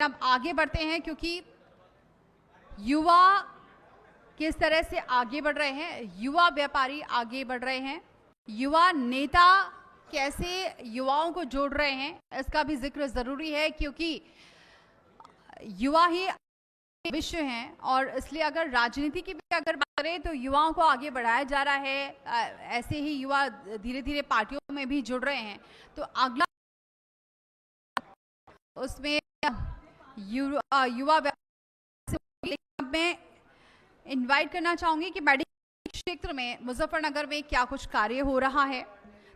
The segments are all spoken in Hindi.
अब आगे बढ़ते हैं, क्योंकि युवा किस तरह से आगे बढ़ रहे हैं, युवा व्यापारी आगे बढ़ रहे हैं, युवा नेता कैसे युवाओं को जोड़ रहे हैं, इसका भी जिक्र जरूरी है, क्योंकि युवा ही विश्व हैं। और इसलिए अगर राजनीति की भी अगर बात करें तो युवाओं को आगे बढ़ाया जा रहा है। ऐसे ही युवा धीरे धीरे पार्टियों में भी जुड़ रहे हैं। तो अगला उसमें युवा मैं इनवाइट करना चाहूंगी कि मेडिकल क्षेत्र में मुजफ्फरनगर में क्या कुछ कार्य हो रहा है।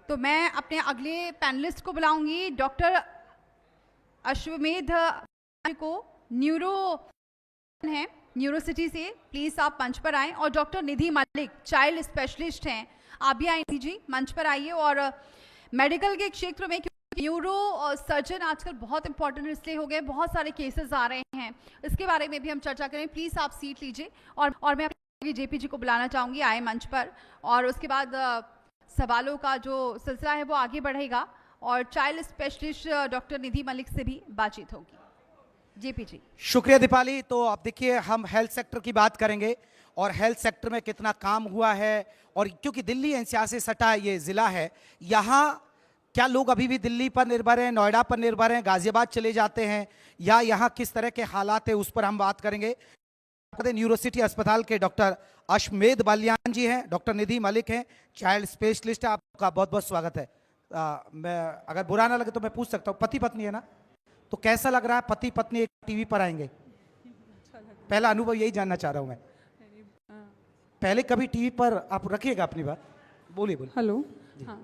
तो मैं अपने अगले पैनलिस्ट को बुलाऊंगी, डॉक्टर अश्वमेध को, न्यूरोसिटी से, प्लीज आप मंच पर आएं। और डॉक्टर निधि मलिक चाइल्ड स्पेशलिस्ट हैं, आप भी आएंगी जी, मंच पर आइए। और मेडिकल के क्षेत्र में न्यूरो सर्जन आजकल बहुत इंपॉर्टेंट इसलिए हो गए, बहुत सारे केसेस आ रहे हैं, इसके बारे में भी हम चर्चा करें। प्लीज आप सीट लीजिए। और मैं जेपी जी को बुलाना चाहूंगी, आए मंच पर। और उसके बाद सवालों का जो सिलसिला है वो आगे बढ़ेगा और चाइल्ड स्पेशलिस्ट डॉक्टर निधि मलिक से भी बातचीत होगी। जेपी जी। शुक्रिया दीपाली। तो अब देखिए, हम हेल्थ सेक्टर की बात करेंगे और हेल्थ सेक्टर में कितना काम हुआ है। और क्योंकि दिल्ली एनसीआर से सटा ये जिला है, यहाँ क्या लोग अभी भी दिल्ली पर निर्भर हैं, नोएडा पर निर्भर हैं, गाजियाबाद चले जाते हैं, या यहाँ किस तरह के हालात है, उस पर हम बात करेंगे। न्यूरोसिटी अस्पताल के डॉक्टर अश्वमेध बालियान जी हैं, डॉक्टर निधि मलिक हैं, चाइल्ड स्पेशलिस्ट है। आपका बहुत बहुत स्वागत है। मैं अगर बुरा ना लगे तो मैं पूछ सकता हूँ, पति पत्नी है ना, तो कैसा लग रहा है पति पत्नी एक टीवी पर आएंगे? पहला अनुभव यही जानना चाह रहा हूं मैं। पहले कभी टीवी पर आप रखिएगा अपनी बात, बोलिए बोलिए। हेलो। हाँ,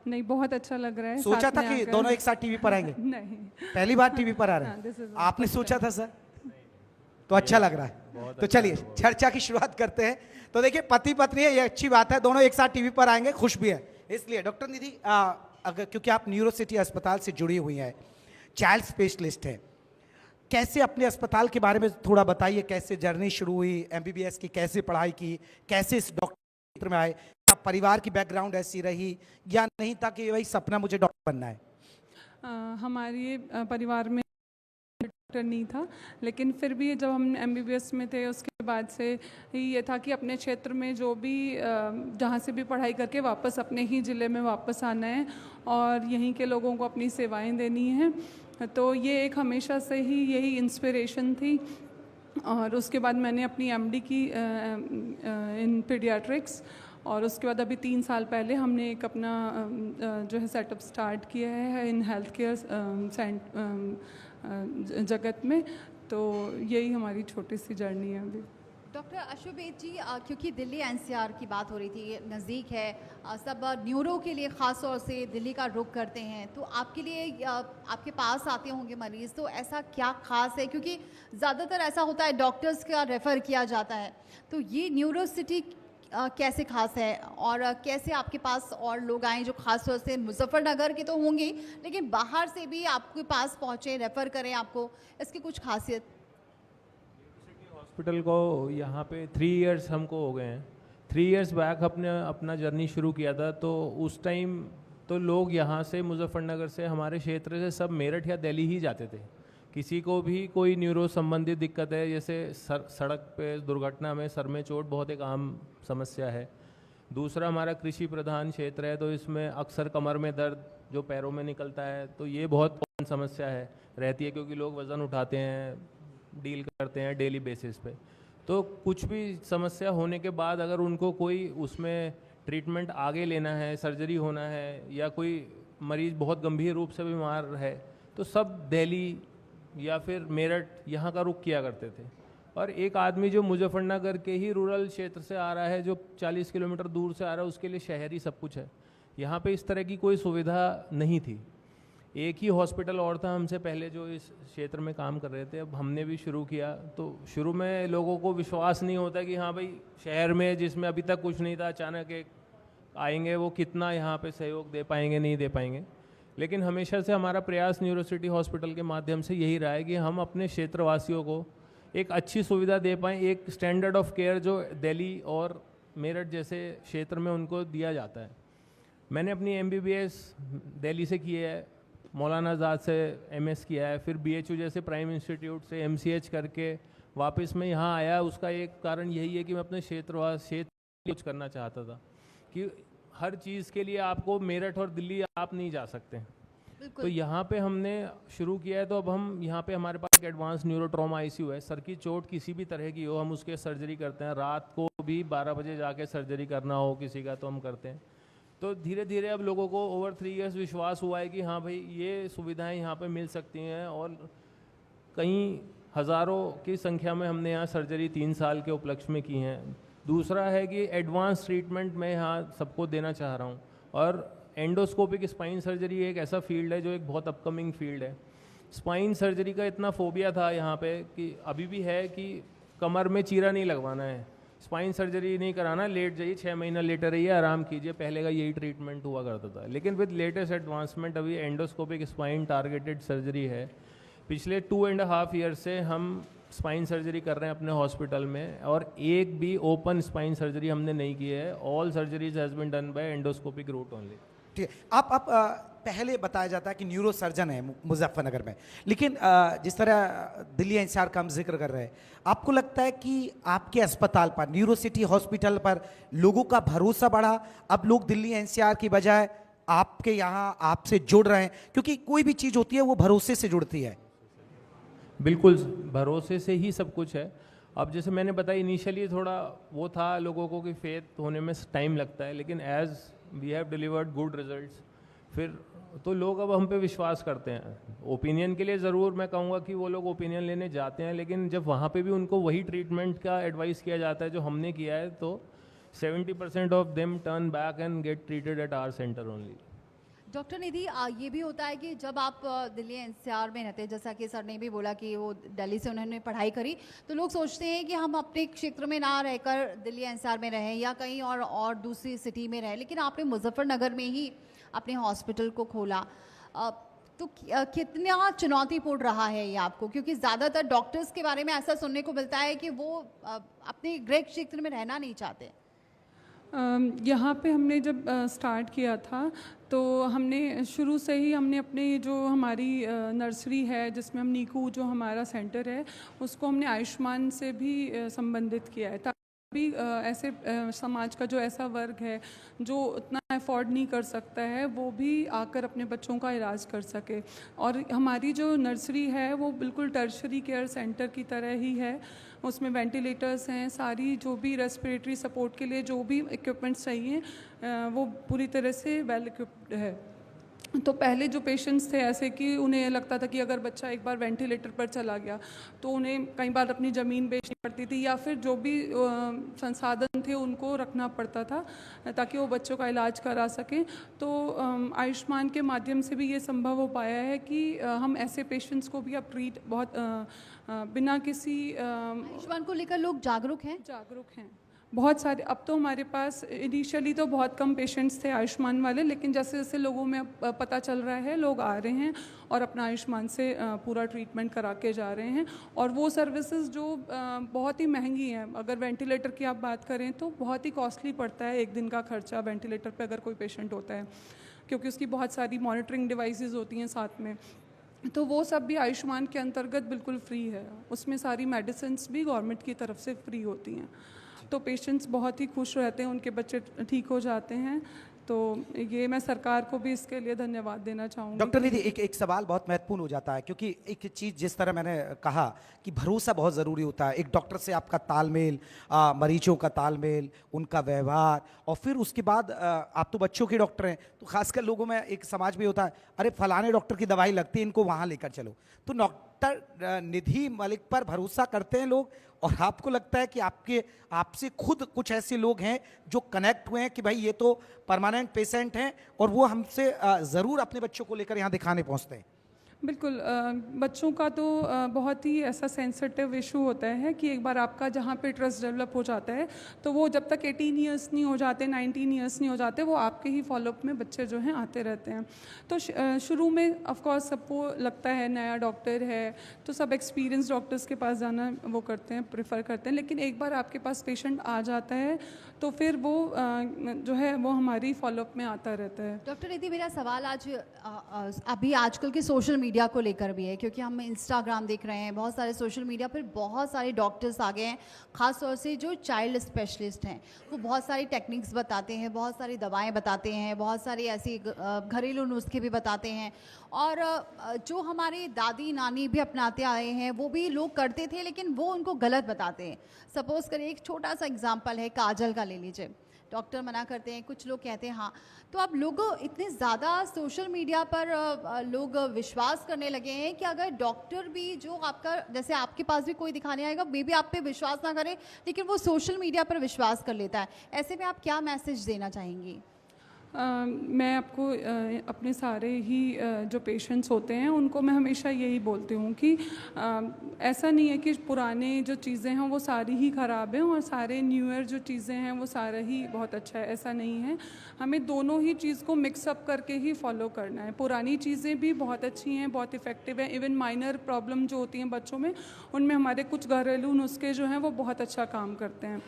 नहीं, बहुत अच्छा लग रहा है। सोचा था कि दोनों एक साथ टीवी पर आएंगे? नहीं, पहली बार टीवी पर आ रहे हैं। आपने सोचा था सर? तो अच्छा लग रहा है। तो चलिए चर्चा की शुरुआत करते हैं। तो देखिए, पति पत्नी है, ये अच्छी बात है, दोनों एक साथ टीवी पर आएंगे, खुश भी है। इसलिए डॉक्टर निधि, अगर क्योंकि आप न्यूरोसिटी अस्पताल से जुड़ी हुई हैं, चाइल्ड स्पेशलिस्ट है, कैसे अपने अस्पताल के बारे में थोड़ा बताइए, कैसे जर्नी शुरू हुई, एमबीबीएस की कैसे पढ़ाई की, कैसे इस डॉक्टर क्षेत्र में आए, क्या परिवार की बैकग्राउंड ऐसी रही या नहीं था कि वही सपना मुझे डॉक्टर बनना है? हमारे परिवार में डॉक्टर नहीं था, लेकिन फिर भी जब हम एमबीबीएस में थे उसके बाद से ही ये था कि अपने क्षेत्र में जो भी जहाँ से भी पढ़ाई करके वापस अपने ही ज़िले में वापस आना है और यहीं के लोगों को अपनी सेवाएं देनी हैं। तो ये एक हमेशा से ही यही इंस्पिरेशन थी। और उसके बाद मैंने अपनी एमडी की इन पीडियाट्रिक्स, और उसके बाद अभी 3 साल पहले हमने एक अपना जो है सेटअप स्टार्ट किया है इन हेल्थ केयर जगत में। तो यही हमारी छोटी सी जर्नी है अभी। डॉक्टर अश्वमेध जी, क्योंकि दिल्ली एनसीआर की बात हो रही थी, नज़दीक है, सब न्यूरो के लिए ख़ास तौर से दिल्ली का रुख करते हैं, तो आपके लिए आपके पास आते होंगे मरीज़, तो ऐसा क्या ख़ास है? क्योंकि ज़्यादातर ऐसा होता है डॉक्टर्स का रेफ़र किया जाता है, तो ये न्यूरोसिटी कैसे खास है और कैसे आपके पास और लोग आए जो खास तौर से मुजफ्फरनगर के तो होंगे, लेकिन बाहर से भी आपके पास पहुँचे, रेफ़र करें आपको, इसकी कुछ खासियत? हॉस्पिटल को यहाँ पे 3 इयर्स हमको हो गए हैं। 3 इयर्स बैक अपना जर्नी शुरू किया था, तो उस टाइम तो लोग यहाँ से मुजफ्फरनगर से, हमारे क्षेत्र से सब मेरठ या दिल्ली ही जाते थे। किसी को भी कोई न्यूरो संबंधित दिक्कत है, जैसे सड़क पे दुर्घटना में सर में चोट बहुत एक आम समस्या है। दूसरा, हमारा कृषि प्रधान क्षेत्र है, तो इसमें अक्सर कमर में दर्द जो पैरों में निकलता है, तो ये बहुत कॉमन समस्या है रहती है, क्योंकि लोग वज़न उठाते हैं, डील करते हैं डेली बेसिस पे। तो कुछ भी समस्या होने के बाद अगर उनको कोई उसमें ट्रीटमेंट आगे लेना है, सर्जरी होना है, या कोई मरीज़ बहुत गंभीर रूप से बीमार है, तो सब दिल्ली या फिर मेरठ यहाँ का रुख किया करते थे। और एक आदमी जो मुजफ्फरनगर के ही रूरल क्षेत्र से आ रहा है, जो 40 किलोमीटर दूर से आ रहा है, उसके लिए शहरी सब कुछ है। यहाँ पे इस तरह की कोई सुविधा नहीं थी। एक ही हॉस्पिटल और था हमसे पहले जो इस क्षेत्र में काम कर रहे थे, अब हमने भी शुरू किया। तो शुरू में लोगों को विश्वास नहीं होता कि हाँ भाई, शहर में जिसमें अभी तक कुछ नहीं था, अचानक एक आएंगे, वो कितना यहाँ पे सहयोग दे पाएंगे, नहीं दे पाएंगे। लेकिन हमेशा से हमारा प्रयास न्यूरोसिटी हॉस्पिटल के माध्यम से यही रहा है कि हम अपने क्षेत्रवासियों को एक अच्छी सुविधा दे पाएँ, एक स्टैंडर्ड ऑफ केयर जो दिल्ली और मेरठ जैसे क्षेत्र में उनको दिया जाता है। मैंने अपनी एमबीबीएस दिल्ली से की है, मौलाना आज़ाद से एमएस किया है, फिर बीएचयू जैसे प्राइम इंस्टीट्यूट से एमसीएच करके वापस मैं यहाँ आया। उसका एक कारण यही है कि मैं अपने क्षेत्र कुछ करना चाहता था कि हर चीज़ के लिए आपको मेरठ और दिल्ली आप नहीं जा सकते। तो यहाँ पे हमने शुरू किया है। तो अब हम यहाँ पे हमारे पास एक एडवांस न्यूरो ट्रॉमा आईसीयू है। सर की चोट किसी भी तरह की हो हम उसके सर्जरी करते हैं। रात को भी 12 बजे जाके सर्जरी करना हो किसी का तो हम करते हैं। तो धीरे धीरे अब लोगों को ओवर 3 इयर्स विश्वास हुआ है कि हाँ भाई ये सुविधाएं यहाँ पे मिल सकती हैं, और कई हज़ारों की संख्या में हमने यहाँ सर्जरी 3 साल के उपलक्ष्य में की हैं। दूसरा है कि एडवांस ट्रीटमेंट मैं यहाँ सबको देना चाह रहा हूँ, और एंडोस्कोपिक स्पाइन सर्जरी एक ऐसा फील्ड है जो एक बहुत अपकमिंग फील्ड है। स्पाइन सर्जरी का इतना फोबिया था यहाँ पे कि अभी भी है कि कमर में चीरा नहीं लगवाना है, स्पाइन सर्जरी नहीं कराना, लेट जाइए 6 महीना लेटे रहिए, आराम कीजिए, पहले का यही ट्रीटमेंट हुआ करता था। लेकिन विद लेटेस्ट एडवांसमेंट अभी एंडोस्कोपिक स्पाइन टारगेटेड सर्जरी है। पिछले 2.5 ईयर से हम स्पाइन सर्जरी कर रहे हैं अपने हॉस्पिटल में, और एक भी ओपन स्पाइन सर्जरी हमने नहीं की है। All surgeries has been done by endoscopic route only. ठीक है, आप पहले बताया जाता है कि न्यूरो सर्जन है मुजफ्फरनगर में, लेकिन जिस तरह दिल्ली एनसीआर का हम जिक्र कर रहे हैं, आपको लगता है कि आपके अस्पताल पर, न्यूरो सिटी हॉस्पिटल पर लोगों का भरोसा बढ़ा? अब लोग दिल्ली एनसीआर की बजाय आपके यहाँ आपसे जुड़ रहे हैं, क्योंकि कोई भी चीज़ होती है वो भरोसे से जुड़ती है। बिल्कुल, भरोसे से ही सब कुछ है। अब जैसे मैंने बताया इनिशियली थोड़ा वो था लोगों को कि फेथ होने में टाइम लगता है, लेकिन as we have delivered good results, फिर तो लोग अब हम पे विश्वास करते हैं। ओपिनियन के लिए ज़रूर मैं कहूँगा कि वो लोग ओपिनियन लेने जाते हैं, लेकिन जब वहाँ पे भी उनको वही ट्रीटमेंट का एडवाइस किया जाता है जो हमने किया है, तो 70% of them turn back and get treated at our centre only. Doctor Nidhi, ये भी होता है कि जब आप दिल्ली एनसीआर में रहते हैं, जैसा कि सर ने भी बोला कि वो दिल्ली से उन्होंने पढ़ाई करी, तो लोग सोचते हैं कि हम अपने क्षेत्र में ना रहकर दिल्ली एनसीआर में रहें या कहीं और दूसरी सिटी में रहें, लेकिन आपने मुजफ्फरनगर में ही अपने हॉस्पिटल को खोला। तो कितना चुनौतीपूर्ण रहा है ये आपको? क्योंकि ज़्यादातर डॉक्टर्स के बारे में ऐसा सुनने को मिलता है कि वो अपने गृह क्षेत्र में रहना नहीं चाहते। यहाँ पे हमने जब स्टार्ट किया था तो हमने शुरू से ही हमने अपने जो हमारी नर्सरी है जिसमें हम नीकू जो हमारा सेंटर है उसको हमने आयुष्मान से भी संबंधित किया है, भी ऐसे समाज का जो ऐसा वर्ग है जो उतना अफोर्ड नहीं कर सकता है वो भी आकर अपने बच्चों का इलाज कर सके। और हमारी जो नर्सरी है वो बिल्कुल टर्शरी केयर सेंटर की तरह ही है, उसमें वेंटिलेटर्स हैं, सारी जो भी रेस्पिरेटरी सपोर्ट के लिए जो भी इक्विपमेंट्स चाहिए वो पूरी तरह से वेल इक्विप्ड है। तो पहले जो पेशेंट्स थे ऐसे कि उन्हें लगता था कि अगर बच्चा एक बार वेंटिलेटर पर चला गया तो उन्हें कई बार अपनी ज़मीन बेचनी पड़ती थी या फिर जो भी संसाधन थे उनको रखना पड़ता था ताकि वो बच्चों का इलाज करा सकें। तो आयुष्मान के माध्यम से भी ये संभव हो पाया है कि हम ऐसे पेशेंट्स को भी अब ट्रीट बहुत बिना किसी आयुष्मान को लेकर लोग जागरूक हैं बहुत सारे। अब तो हमारे पास इनिशियली तो बहुत कम पेशेंट्स थे आयुष्मान वाले, लेकिन जैसे जैसे लोगों में पता चल रहा है लोग आ रहे हैं और अपना आयुष्मान से पूरा ट्रीटमेंट करा के जा रहे हैं। और वो सर्विसेज जो बहुत ही महंगी हैं, अगर वेंटिलेटर की आप बात करें तो बहुत ही कॉस्टली पड़ता है एक दिन का खर्चा वेंटिलेटर पे अगर कोई पेशेंट होता है, क्योंकि उसकी बहुत सारी मॉनिटरिंग डिवाइसेस होती हैं साथ में। तो वो सब भी आयुष्मान के अंतर्गत बिल्कुल फ्री है, उसमें सारी मेडिसिन्स भी गवर्नमेंट की तरफ से फ्री होती हैं। तो पेशेंट्स बहुत ही खुश रहते हैं, उनके बच्चे ठीक हो जाते हैं। तो ये मैं सरकार को भी इसके लिए धन्यवाद देना चाहूँगी। डॉक्टर निधि, एक सवाल बहुत महत्वपूर्ण हो जाता है, क्योंकि एक चीज़ जिस तरह मैंने कहा कि भरोसा बहुत ज़रूरी होता है। एक डॉक्टर से आपका तालमेल, मरीजों का तालमेल, उनका व्यवहार, और फिर उसके बाद आप तो बच्चों के डॉक्टर हैं, तो खासकर लोगों में एक समाज में होता है, अरे फलाने डॉक्टर की दवाई लगती है, इनको वहाँ लेकर चलो। तो डॉक्टर निधि मलिक पर भरोसा करते हैं लोग, और आपको लगता है कि आपसे खुद कुछ ऐसे लोग हैं जो कनेक्ट हुए हैं कि भाई ये तो परमानेंट पेशेंट हैं और वो हमसे ज़रूर अपने बच्चों को लेकर यहाँ दिखाने पहुँचते हैं? बिल्कुल बच्चों का तो बहुत ही ऐसा सेंसिटिव इशू होता है कि एक बार आपका जहाँ पे ट्रस्ट डेवलप हो जाता है तो वो जब तक 18 इयर्स नहीं हो जाते, 19 इयर्स नहीं हो जाते, वो आपके ही फॉलोअप में बच्चे जो हैं आते रहते हैं। तो शुरू में ऑफ कोर्स सबको लगता है नया डॉक्टर है तो सब एक्सपीरियंस डॉक्टर्स के पास जाना वो करते हैं, प्रेफर करते हैं, लेकिन एक बार आपके पास पेशेंट आ जाता है तो फिर वो जो है वो हमारी फॉलोअप में आता रहता है। डॉक्टर निधि, मेरा सवाल आज अभी आजकल के सोशल मीडिया को लेकर भी है, क्योंकि हम इंस्टाग्राम देख रहे हैं, बहुत सारे सोशल मीडिया पर बहुत सारे डॉक्टर्स आ गए हैं, ख़ास तौर से जो चाइल्ड स्पेशलिस्ट हैं। वो बहुत सारी टेक्निक्स बताते हैं, बहुत सारी दवाएं बताते हैं, बहुत सारी ऐसी घरेलू नुस्खे भी बताते हैं, और जो हमारे दादी नानी भी अपनाते आए हैं वो भी लोग करते थे, लेकिन वो उनको गलत बताते हैं। सपोज़ करिए, एक छोटा सा एग्जांपल है, काजल का ले लीजिए। डॉक्टर मना करते हैं, कुछ लोग कहते हैं हाँ। तो अब लोग इतने ज़्यादा सोशल मीडिया पर लोग विश्वास करने लगे हैं कि अगर डॉक्टर भी जो आपका, जैसे आपके पास भी कोई दिखाने आएगा, मे बी आप पे विश्वास ना करे, लेकिन वो सोशल मीडिया पर विश्वास कर लेता है। ऐसे में आप क्या मैसेज देना चाहेंगी? मैं आपको अपने सारे ही जो पेशेंट्स होते हैं उनको मैं हमेशा यही बोलती हूँ कि ऐसा नहीं है कि पुराने जो चीज़ें हैं वो सारी ही ख़राब हैं और सारे न्यूअर जो चीज़ें हैं वो सारा ही बहुत अच्छा है, ऐसा नहीं है। हमें दोनों ही चीज़ को मिक्सअप करके ही फॉलो करना है। पुरानी चीज़ें भी बहुत अच्छी हैं, बहुत इफ़ेक्टिव हैं। इवन माइनर प्रॉब्लम जो होती हैं बच्चों में, उनमें हमारे कुछ घरेलू नुस्खे जो हैं वो बहुत अच्छा काम करते हैं,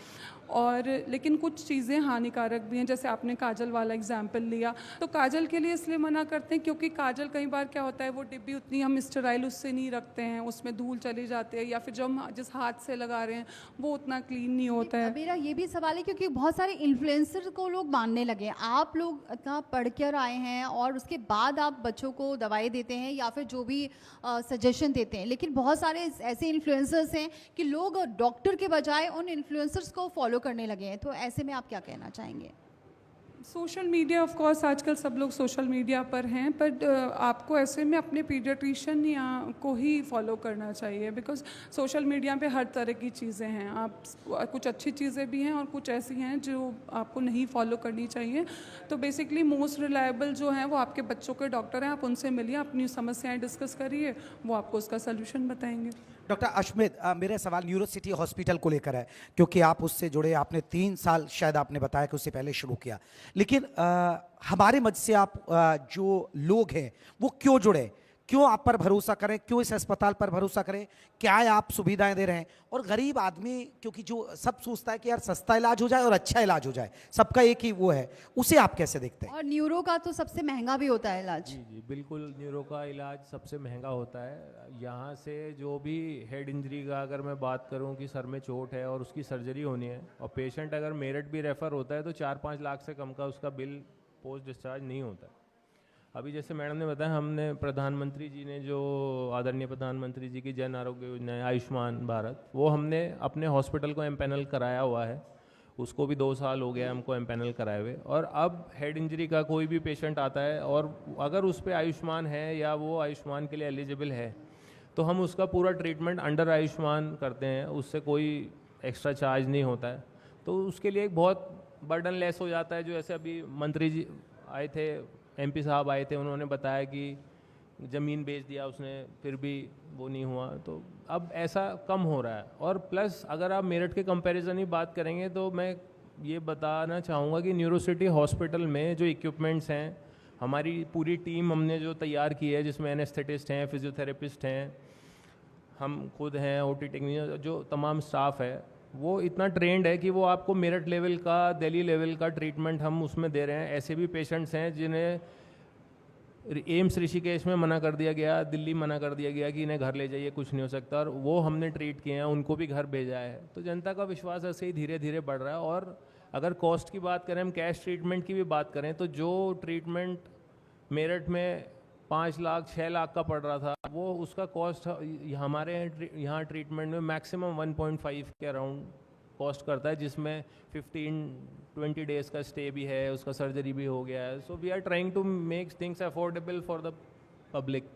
और लेकिन कुछ चीज़ें हानिकारक भी हैं। जैसे आपने काजल वाला एग्जाम्पल लिया, तो काजल के लिए इसलिए मना करते हैं क्योंकि काजल कई बार क्या होता है, वो डिब्बी उतनी हम स्टेराइल उससे नहीं रखते हैं, उसमें धूल चली जाती है, या फिर जो हम जिस हाथ से लगा रहे हैं वो उतना क्लीन नहीं होता है। मेरा ये भी सवाल है, क्योंकि बहुत सारे इन्फ्लुएंसर को लोग मानने लगे हैं। आप लोग इतना पढ़ कर आए हैं और उसके बाद आप बच्चों को दवाई देते हैं या फिर जो भी सजेशन देते हैं, लेकिन बहुत सारे ऐसे इन्फ्लुएंसर्स हैं कि लोग डॉक्टर के बजाय उन इन्फ्लुएंसर्स को फॉलो करने लगे हैं। तो ऐसे में आप क्या कहना चाहेंगे? सोशल मीडिया ऑफ कोर्स आजकल सब लोग सोशल मीडिया पर हैं, बट आपको ऐसे में अपने पीडियाट्रिशियन या को ही फॉलो करना चाहिए, बिकॉज सोशल मीडिया पे हर तरह की चीज़ें हैं। आप कुछ अच्छी चीज़ें भी हैं और कुछ ऐसी हैं जो आपको नहीं फॉलो करनी चाहिए। तो बेसिकली मोस्ट रिलायबल जो हैं वो आपके बच्चों के डॉक्टर हैं, आप उनसे मिलिए, अपनी समस्याएं डिस्कस करिए, वो आपको उसका सलूशन बताएंगे। डॉक्टर अश्मित, मेरा सवाल न्यूरोसिटी हॉस्पिटल को लेकर है, क्योंकि आप उससे जुड़े, आपने 3 साल शायद आपने बताया कि उससे पहले शुरू किया, लेकिन हमारे मध्य से आप जो लोग हैं वो क्यों जुड़े, क्यों आप पर भरोसा करें, क्यों इस अस्पताल पर भरोसा करें, क्या आप सुविधाएं दे रहे हैं? और गरीब आदमी, क्योंकि जो सब सोचता है कि यार सस्ता इलाज हो जाए और अच्छा इलाज हो जाए, सबका एक ही वो है, उसे आप कैसे देखते हैं? और न्यूरो का तो सबसे महंगा भी होता है इलाज। जी जी बिल्कुल, न्यूरो का इलाज सबसे महंगा होता है। यहाँ से जो भी हेड इंजरी का अगर मैं बात करूँ कि सर में चोट है और उसकी सर्जरी होनी है, और पेशेंट अगर मेरठ भी रेफ़र होता है तो 4-5 लाख से कम का उसका बिल पोस्ट डिस्चार्ज नहीं होता। अभी जैसे मैडम ने बताया, हमने प्रधानमंत्री जी ने जो आदरणीय प्रधानमंत्री जी की जन आरोग्य योजना है आयुष्मान भारत, वो हमने अपने हॉस्पिटल को एमपैनल कराया हुआ है। उसको भी 2 साल हो गया हमको एमपैनल कराए हुए। और अब हेड इंजरी का कोई भी पेशेंट आता है और अगर उस पर आयुष्मान है या वो आयुष्मान के लिए एलिजिबल है, तो हम उसका पूरा ट्रीटमेंट अंडर आयुष्मान करते हैं, उससे कोई एक्स्ट्रा चार्ज नहीं होता है। तो उसके लिए एक बहुत बर्डन लेस हो जाता है। जो ऐसे अभी मंत्री जी आए थे, एमपी साहब आए थे, उन्होंने बताया कि ज़मीन बेच दिया उसने, फिर भी वो नहीं हुआ। तो अब ऐसा कम हो रहा है। और प्लस अगर आप मेरठ के कंपैरिजन ही बात करेंगे तो मैं ये बताना चाहूँगा कि न्यूरोसिटी हॉस्पिटल में जो इक्विपमेंट्स हैं, हमारी पूरी टीम हमने जो तैयार की है, जिसमें एनेस्थेटिस्ट हैं, फिजियोथेरेपिस्ट हैं, हम खुद हैं, ओटी टेक्नीशियन, जो तमाम स्टाफ है वो इतना ट्रेंड है कि वो आपको मेरठ लेवल का, दिल्ली लेवल का ट्रीटमेंट हम उसमें दे रहे हैं। ऐसे भी पेशेंट्स हैं जिन्हें एम्स ऋषिकेश में मना कर दिया गया, दिल्ली मना कर दिया गया कि इन्हें घर ले जाइए, कुछ नहीं हो सकता, और वो हमने ट्रीट किए हैं, उनको भी घर भेजा है। तो जनता का विश्वास ऐसे ही धीरे धीरे बढ़ रहा है। और अगर कॉस्ट की बात करें, हम कैश ट्रीटमेंट की भी बात करें, तो जो ट्रीटमेंट मेरठ में 5 लाख 6 लाख का पड़ रहा था, वो उसका कॉस्ट हमारे यहाँ ट्रीटमेंट में मैक्सिमम 1.5 के अराउंड कॉस्ट करता है, जिसमें 15-20 डेज़ का स्टे भी है, उसका सर्जरी भी हो गया है। So we are trying to make things affordable for the public.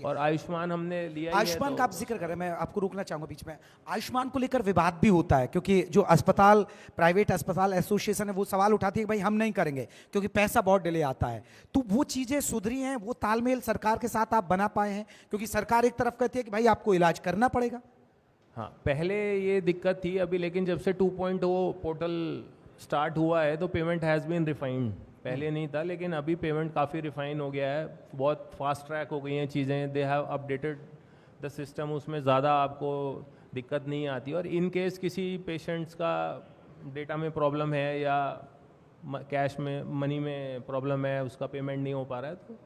और आयुष्मान हमने लिया ही है। आयुष्मान तो का आप जिक्र कर रहे हैं, मैं आपको रोकना चाहूंगा बीच में। आयुष्मान को लेकर विवाद भी होता है, क्योंकि जो अस्पताल, प्राइवेट अस्पताल एसोसिएशन है, वो सवाल उठाती है कि भाई हम नहीं करेंगे क्योंकि पैसा बहुत डिले आता है। तो वो चीजें सुधरी हैं, वो तालमेल सरकार के साथ आप बना पाए हैं? क्योंकि सरकार एक तरफ कहती है कि भाई आपको इलाज करना पड़ेगा। हाँ, पहले ये दिक्कत थी अभी, लेकिन जब से 2.0 पोर्टल स्टार्ट हुआ है तो पेमेंट हैज़ बीन रिफाइंड। पहले नहीं था, लेकिन अभी पेमेंट काफ़ी रिफाइन हो गया है, बहुत फास्ट ट्रैक हो गई हैं चीज़ें। They have updated the system, उसमें ज़्यादा आपको दिक्कत नहीं आती। और इन केस किसी पेशेंट्स का डेटा में प्रॉब्लम है या कैश में, मनी में प्रॉब्लम है, उसका पेमेंट नहीं हो पा रहा है, तो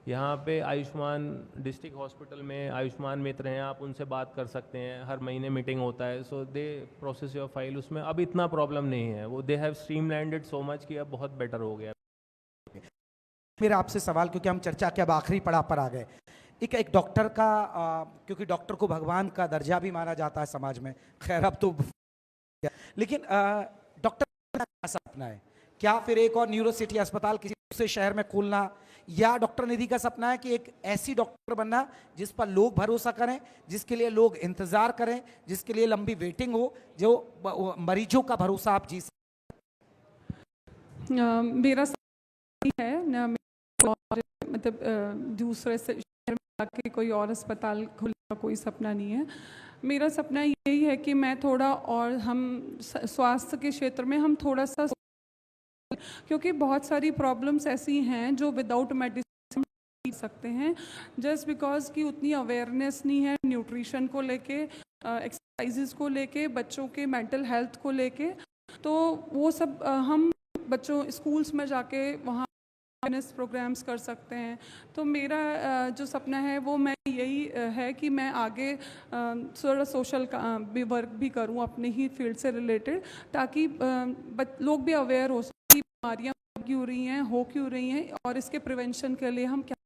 यहाँ पे आयुष्मान डिस्ट्रिक्ट हॉस्पिटल में आयुष्मान मित्र हैं, आप उनसे बात कर सकते हैं, हर महीने मीटिंग होता है। सो दे प्रोसेस योर फाइल, उसमें अब इतना प्रॉब्लम नहीं है। वो they have streamlined so much कि अब बहुत बेटर हो गया। मेरा आपसे सवाल, क्योंकि हम चर्चा के अब आखिरी पड़ाव पर आ गए, एक डॉक्टर का क्योंकि डॉक्टर को भगवान का दर्जा भी माना जाता है समाज में, खैर अब तो, लेकिन डॉक्टर का क्या सपना है? क्या फिर एक और न्यूरो सिटी अस्पताल किसी दूसरे शहर में खोलना, या डॉक्टर निधि का सपना है कि एक ऐसी डॉक्टर बनना जिस पर लोग भरोसा करें, जिसके लिए लोग इंतजार करें, जिसके लिए लंबी वेटिंग हो, जो मरीजों का भरोसा आप जीत? मेरा सपना है मतलब दूसरे शहर में जाके कोई और अस्पताल खोलने का कोई सपना नहीं है। मेरा सपना यही है कि मैं थोड़ा और, हम स्वास्थ्य के क्षेत्र में हम थोड़ा सा, क्योंकि बहुत सारी प्रॉब्लम्स ऐसी हैं जो विदाउट मेडिसिन सकते हैं, जस्ट बिकॉज कि उतनी अवेयरनेस नहीं है न्यूट्रिशन को लेके, एक्सरसाइजेज को लेके, बच्चों के मेंटल हेल्थ को लेके। तो वो सब हम बच्चों स्कूल्स में जाके वहाँ अवेयरनेस प्रोग्राम्स कर सकते हैं। तो मेरा जो सपना है वो मैं यही है कि मैं आगे थोड़ा सोशल वर्क भी करूँ अपने ही फील्ड से रिलेटेड, ताकि लोग भी अवेयर हो सकें बीमारियाँ क्यों रही हैं, हो क्यों रही हैं, और इसके प्रिवेंशन के लिए हम क्या